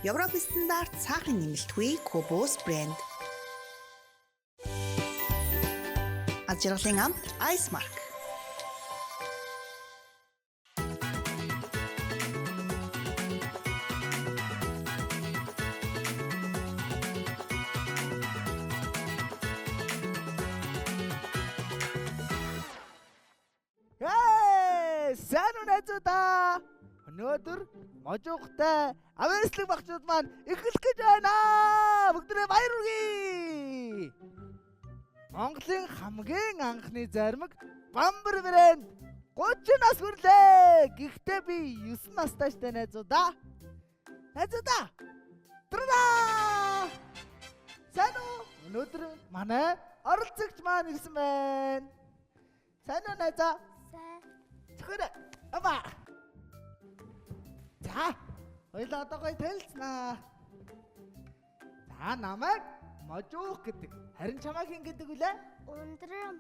Европ стандарт цаахын нэмэлтгүй Кобос брэнд. Ажиглалын амт Icemark. Сайн уу найзуудаа? Өнөөдөр можоохтой авэслэг багчууд маань эхлэх гэж байна. Бүгдээ баяр хүргэе. Монголын хамгийн анхны зармаг Бамбар брэнд 30 нас хүрлээ. Гэхдээ би 9 настай штэ найзуудаа. Найзуудаа. Траа! Сайн уу? Өнөөдөр манай оролцогч маань ирсэн байна. Сайн уу найзаа? Чөхөрө ава. За, хоёлаа одоо гоё танилцнаа. За, намайг можоох гэдэг. Харин чамайг хин гэдэг үлээ? Ундрам.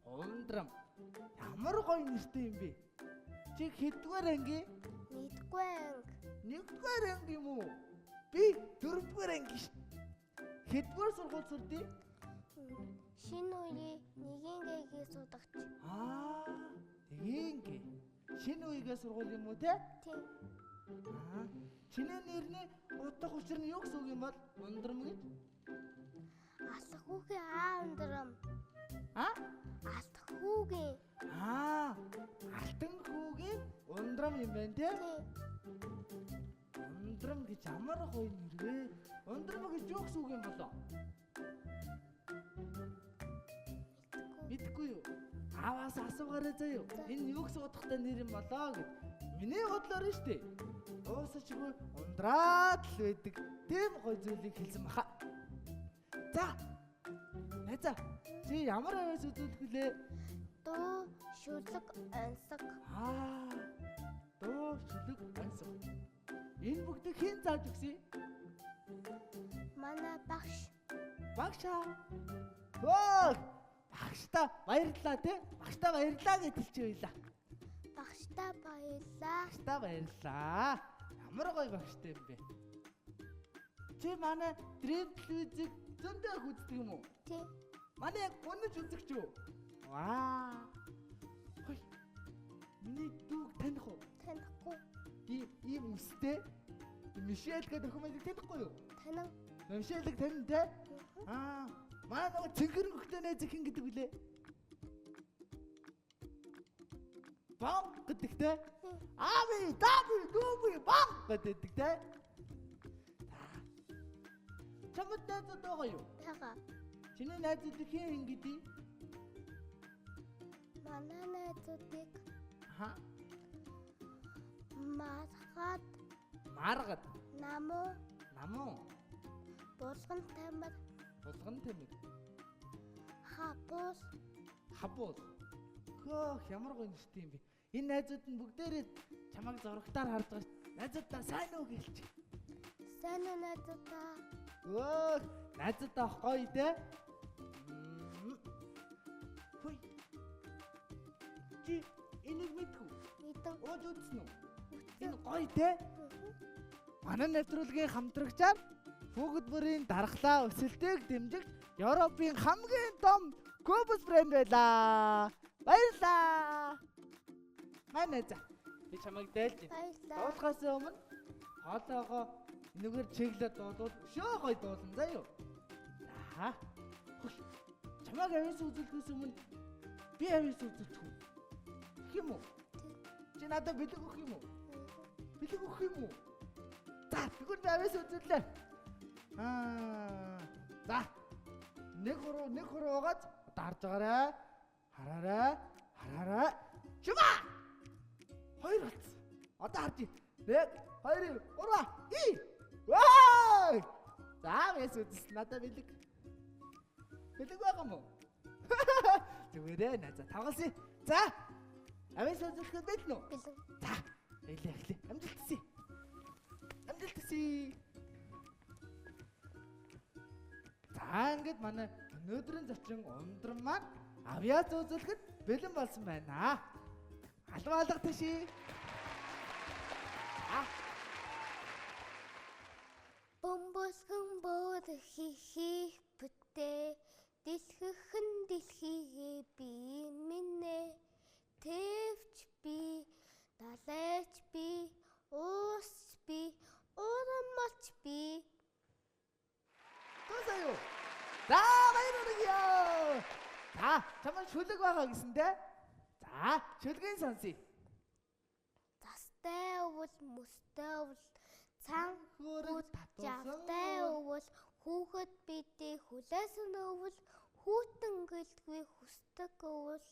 Ундрам. Ямар гоё нэртэй юм бэ? Чи хэдвэр анги? Нэгдүгээр анги. Нэгдүгээр анги юм уу? Би дөрөвдүгээр анги ш. Хэдвэр сургууль сурдээ? Шинэ үеийн нэгэн гээгээ судагч. Тэгингээ. Шинэ үеийн сургууль юм уу те? Тийм. Чиний нэрний утга учир нь юу гэсэн үг юм бол? Ундрам гэж? Алах хүүгийн ундрам. Алах хүүгийн. Алтан хүүгийн ундрам юм байна те? Тийм. Ундрам гэж ямар гоё нэр вэ? Ундрам гэж юу гэсэн үг юм болоо? Мэдгүй юу? Аваас асуугаарай заяа. Энэ юу гэсэн утгатай нэр юм болоо гэд. Миний бодлоор нь штэ. Дуусачгүй ундраад л байдаг. Тэм гоё зүйлийг хэлсэн баха. За. Найзаа. Чи ямар аваас үзүүлэх вүлээ? Дуу, шүлэг, ансаг. Дуу, шүлэг, ансаг. Энэ бүгдийг хэн зааж өгсөн? Манай багш. Багшаа. Багштай баярлалаа те. Багштай баярлалаа гэж хэлчих байлаа. Багштай баярлаа. Багштай баярлалаа. Ямар гоё багштай юм бэ? Чи манай Dream Televизийг зөндөө үздэг юм уу? Тийм. Манай яг гонож үзэгч юу? Ваа. Хой. Миний дүүг таних уу? Танихгүй. Ийм үстэй. Мишель гэдэг охин танихгүй юу? Танин. Мишелийг танин те? Манай нөгөө цэнгэрэн хөхтэй найз хин гэдэг үлээ? Бам гэдэг те? Дүүби бам гэдэг те? Чамд найзууд байгаа юу? Яга. Чиний найзууд хин гэдэг? Манай найзуудыг Маргад. Намуу. Булган тамир. Хабуус. Хөөх ямар гоё нэртэй юм бэ? Энэ найзууд нь бүгдээрээ чамайг зурагтаар харж байгаа ш. Найзуудаа сайн уу гэлч. Сайн уу найзуудаа. Найзуудаа гоё те? Хүй. Чи энийг мэдгүй. Мэдэн. Ууж үзсэн үү? Энэ гоё те? Манай нэвтрүүлгийн хамтрагчаар Бүгд бүрийн дархлаа өсөлтийг дэмжиж Европын хамгийн том Кобос брэнд байлаа. Баярлалаа. Манай за. Би чамайг дээлж байна. Дуулахаас өмнө хоолоогоо энэгээр чиглээд дуулвал өшөө гоё дуулна заяа. За. Чамайг авьяас үзүүлэхээс өмнө би авьяас үзүүлчих үү? Их юм уу? Чи надад бэлэг өгөх юм уу? Бэлэг өгөх юм уу? За, тэгвэл би авьяас үзүүллээ. За. Нэг хуруу угаад дарж байгаарай. Хараарай. Чума! Хоёр болцсон. Одоо харж. 1 2 3 Ваа! За, яс үзсэн надад бэлэг. Бэлэг байгаа мó? Зүгээрээ найзаа тавгалсан. За. Авьяас үзүүлэхэд бэлэн үү? Бэлэн. За. Эхлэе. Амжилт хүсье. За ингээд манай өнөөдрийн зочин ундран маань авьяас үзүүлэхэд бэлэн болсон байна. Алга тийшээ. хийх бүтээ дэлгэхэн дэлхийгээ би минь тэвч би далайч би уус би урамч би. Тосоо. За баярлалаа. За чамд шүлэг байгаа гэсэн те. За шүлгийн сонсъё. Застай өвөл мөстэй өвөл цан Хөрөг Жавтай өвөл хүүхэд бидээ хүлээсэн өвөл хүүтэн гэлдгүй хүсдэг өвөл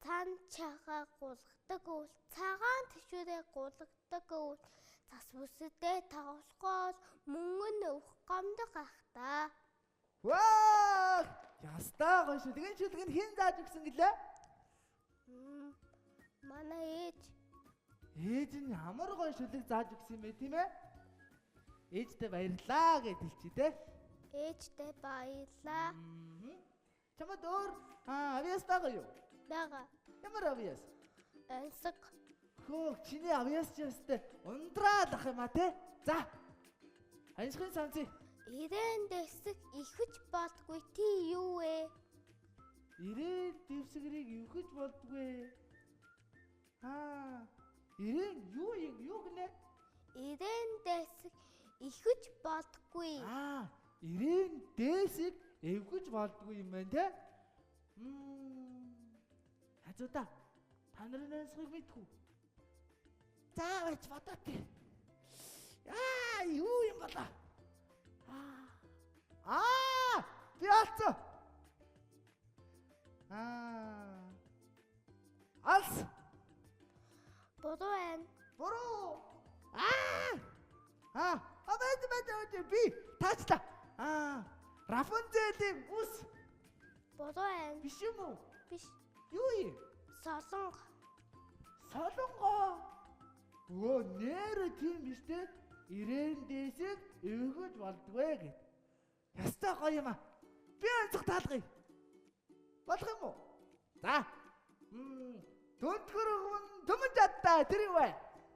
цан чагаа гулгадаг өвөл цагаан тишүүрээ гулгадаг өвөл цас бүсэдээ тавсгоол мөнгөн өвх гомдог ахта. Ваа! Ястаа гоё шүлгийн шүлэг нь хэн зааж өгсөн гэлээ? Манай ээж. Ээж нь ямар гоё шүлэг зааж өгсөн юм бэ тийм ээ? Ээжтэй баярлаа гэж хэлчихье те. Ээжтэй баярлаа. Чамд өөр авьяас байгаа юу? Бага. Ямар авьяас? Ансаг. Хөө чиний авьяас ч ястай ундраад ах юм а те. За. Аншгын санцыг. Ирээн дэсэг ихэж болдгүй тий юу вэ? Ирээн дэвсгэрийг өвхөж болдгүй. Ирээн юу гинэ? Ирээн дэсэг ихэж болдгүй. Ирээн дэсэг эвгэж болдгүй юм байна те. Хазуута. Та нарын ansыг мэдхүү. Заавч бодоод тий. Юу юм болоо? Би олцоо. Алс. Буруу байна. Буруу. Абайд би таачла. Рапунцелийн ус. Буруу байна. Биш юм уу? Биш. Юу юм? Солонго. Солонгоо. Нэр тийм биш те. Ирээн дэсэг эвгэж болдгүй гэд. Ястаа гоё юм а. Би онцох таалгая. Болох юм уу? За. Түнтгэр төмөн чадтаа тэр юу вэ?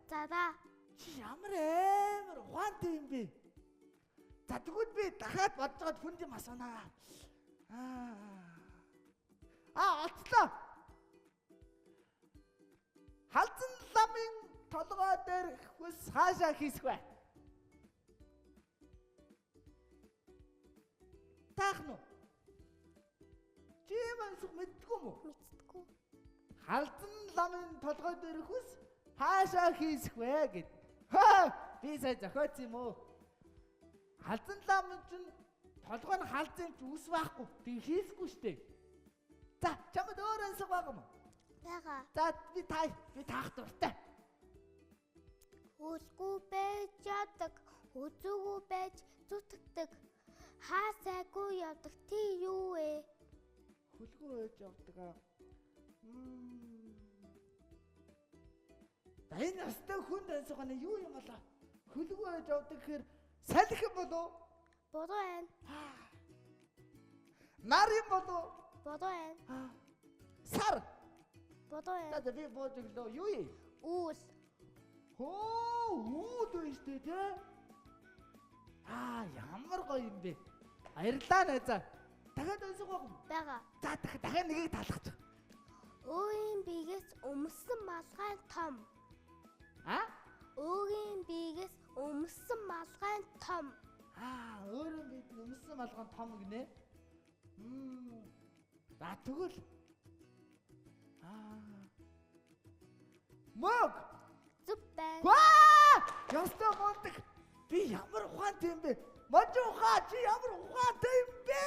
За да. Чи ямар амар ухаантай юм бэ? За тэгвэл би дахиад бодцоод хүнд юм асуунаа. Олцлоо. Халзан ламын толгой дээр хүс хаашаа хийсэх вэ? Таахну. Чи мансах мэддгүй юм уу? Мэдтгүй. Халзан ламын толгой дээр хүс хаашаа хийсэх вэ гэд. Би сая зохиоц юм уу? Халзан лам чинь толгой нь халзан ч ус байхгүй. Тэг хийсгүй штэ. За, чамд өөр ansаг байгаа юм уу? Бага. За, би таах дуртай. Үлгүй байж ядаг, үзүүгүй байж зүтгэдэг. Хаасайгүй явдаг тий юу вэ? Хүлгүй байж явдаг. Энэ настай хүн ansаг гэнэ юу юм болоо? Хүлгүй байж явдаг гэхээр салхи юм болоо? Буруу байна. Нар юм болоо? Буруу байна. Сар. Буруу байна. За би бууж өглөө. Юу юм? Үүл. Үүд үстэй те. Ямар гоё юм бэ? Баярлалаа найзаа. Дахиад өнсөг баг. Бага. За дахиад нэгийг талгаж. Өөрийн биегээс өмсөн малгай том. Өөрийн биегээс өмсөн малгай том. Өөрийн биед өмсөн малгай том гинэ. За тэгвэл Мог. Зүг байна. Ястаа монтог. Би ямар ухаантай юм бэ? Можухаа чи ямар ухаантай юм бэ?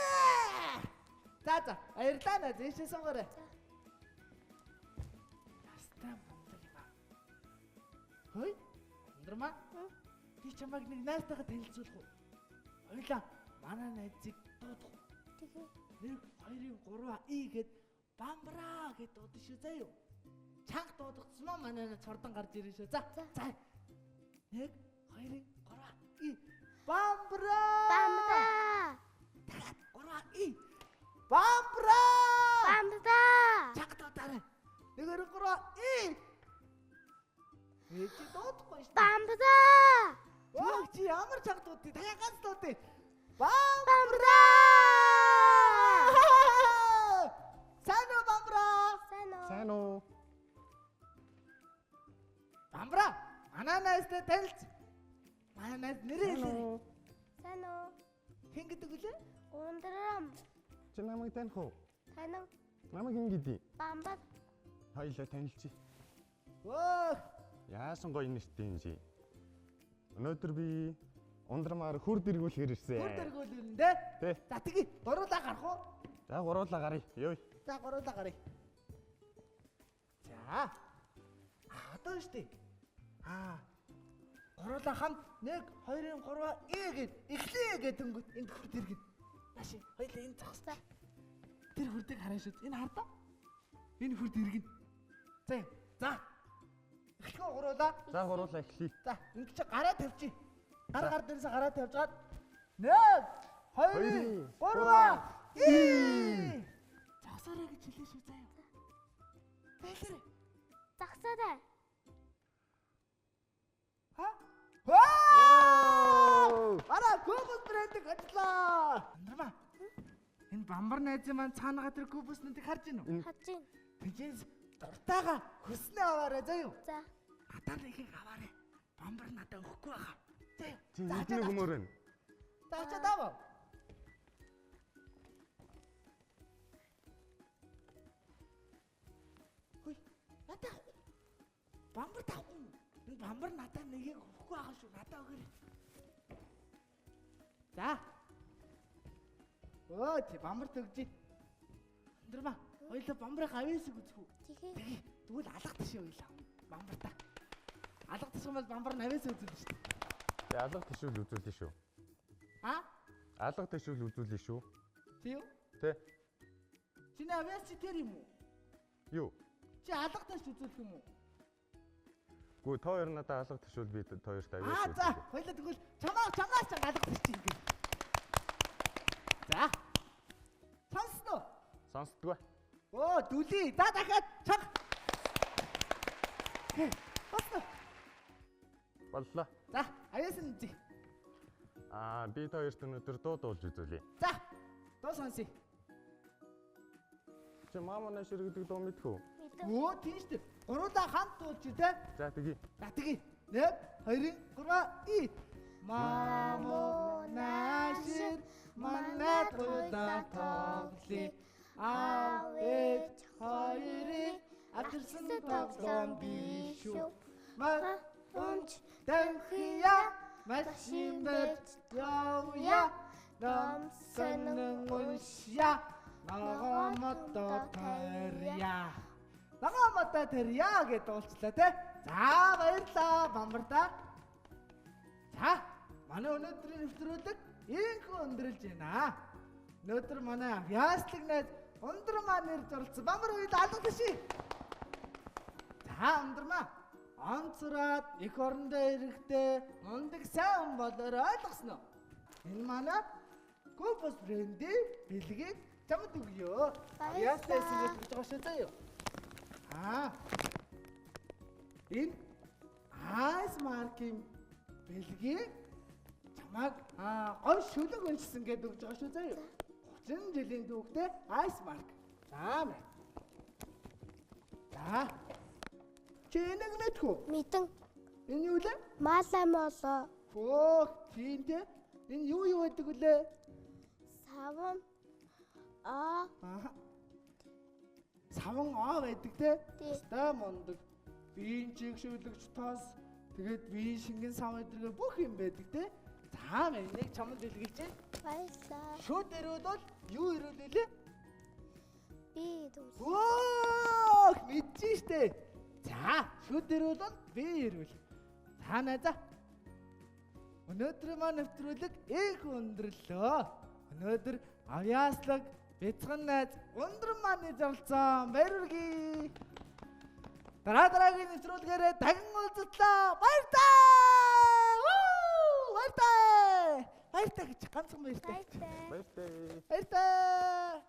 За баярлалаа нэ зээшээ сонгоорой. Ястаа монтог юм аа. Хөөе. Ундрмаа. Би чамайг нэг найртайгаа танилцуулах уу? Хоёлаа манай найзыг дуудах. Тэгээ. 1 2 3 гэд бамбраа гэд дуудах шүү заяа. Чанга дуудагдсан мó манай цордон гарч ирэн шүү. За. 1 2 3 бамбраа. Бамбраа. Дахиад 3 бамбраа. Бамбраа. Чанга дуудаарай. 1 2 3 чи дуудахгүй шүү. Бамбраа. Чи ямар чанга дуудъя? Дахиад ганц дуудъя. Бамбра! Сайн уу Бамбра? Сайн уу? Бамбра, манай найзтай танилц. Манай найз нэрээ хэлээ. Сайн уу? Хэн гэдэг үлээ? Ундрам. Чи намайг таних уу? Тань Намайг хэн гэдээ? бамбар. Хоёлоо танилцъя. Өө, Яасан гоё нэртэй юм чи. Өнөөдөр би ундрамаар хүр дэргүүлэхээр ирсэн. бүр дэргүүлэн дээ. Тэ. За тгий, гуруулаа гарах уу? За гуруулаа гарыг. Ёо. За гуруулаа гарыг. За. Одоо штий. Гуруулаа хамт 1 2 3 гээд эхлэе гэдэнгүүт энд хүр дэргэн. Машин хоёлаа энэ зогсоо. Тэр хүрдэг хараа шүү. Энэ хардаа. Энэ хүр дэргэн. За. Эхлэхөө гуруулаа. За гуруулаа эхлэе. За, ингэж гараа тавьчих. Гар дээрээс гараа тавьжгаад 1 2 3 Засаараа гэж хэлээ шүү заяа. Бэлэр. Загсаарай. Ха? Ваа! Ара Кубус брэндийг ажиллаа. Андрама. Энэ бамбар найзын маань цаанаага тэр Кубуснуудыг харж байна уу? Хажин. Тэгээс дуртайгаа хүснээ аваарай заяа. За. Надад нэгийг аваарай. Бамбар надад өгөхгүй байгаа. Заяа. Чи нэг өмөрөн. Заачаа даваа. Хүй, надад бамбар тав. Энэ бамбар надад нэгийг өгөхгүй байгаа шүү. Надад өгөөрэй. За. Өө, чи бамбарт өгчий. Андрама, хоёулаа бамбарыг авьяасыг үзэх үү? Тэгэхээ. Тэгвэл алга тишээ ойлаа. Бамбартаа. Алга тишээ бол бамбар нь авьяасаа үзүүлнэ шүү. Тэ алга тишүүл үзүүлнэ шүү. Алга тишүүл үзүүлнэ шүү. Тийм үү? Тэ. Чиний авьяас чи тэр юм уу? Юу? Чи алга тиш үзүүлэх юм уу? Гүү та хоёр надад алга тишүүл би та хоёрт авьяас За, хоёулаа тэгвэл чамаас ч алга тиш чинь ингэ. За. Сонсноо. Сонсдгоо. Оо, дүлий. За дахиад чанга. Сонсноо. Боллоо. За, авьяас нь үзье. Би та хоёрт өнөөдөр дуу дуулж үзүүлье. За. Дуу сонсъё. Чи мама нашир гэдэг дуу мэдэх үү? Өө, тийм шүү дээ. Гуруулаа хамт дуулж тий. За тэгье. За тэгье. 1 2 3 Мамо нашид манайд удаа тоглоё. Аав ээж хоёрыг авчирсан тоглоом биш шүү. Унч танхия машин бэж явъя. Ном сонин уншия. Ногоомото тарья. Ногоомото тарья гэж дуулчлаа те. За баярлаа бамбардаа. За манай өнөөдрийн нэвтрүүлэг ийхүү өндөрлж байна. Өнөөдөр манай авьяаслаг найз Ундрмаа нэр зурсан бамбар үед алга тишээ. За Ундрмаа онцроод их орондоо ирэхдээ мундаг сайн хүн болоор ойлгосноо. Энэ манай Кубус брендийн бэлгийг чамд өгье. Авьяаслаа эсэгээр гэж байгаа шүү заяа. Энэ Ice Mark-ийн бэлгийг чамайг гой шүлэг өнчсөн гэдэг өгж байгаа шүү заяа. 30 жилийн түүхтэй Ice Mark. За мэ. За. Чи энийг мэдэх үү? Мэдэн. Энэ юу лээ? Малаа молоо. Фөө, тийм дээ. Энэ юу гэдэг үлээ? Саван. Саван байдаг те. Тий. Ста мондөг. Биеийн чигшүүлэгч тоос. Тэгээд биеийн шингэн сав эдэргээ бүх юм байдаг те. За мэ энийг чамд дэлгэж. Баярлаа. Шүүд ирүүл бол юу ирүүл үлээ? Би дүүс. Оо, мэдчихэж штэ. За, шүүд ирүүл бол би ирүүл. За найзаа. Өнөөдрийн маань нэвтрүүлэг их өндөрлөө. Өнөөдөр авьяаслаг бяцхан найз Ундран маань зарлцсан. Баярлалаа. Дараагийн нэвтрүүлгээрээ дахин уулзлаа. Баярлалаа. Баярлалаа. Баярлалаа гэж ганцхан баярлалаа. Баярлалаа. Баяртай. Баярлалаа.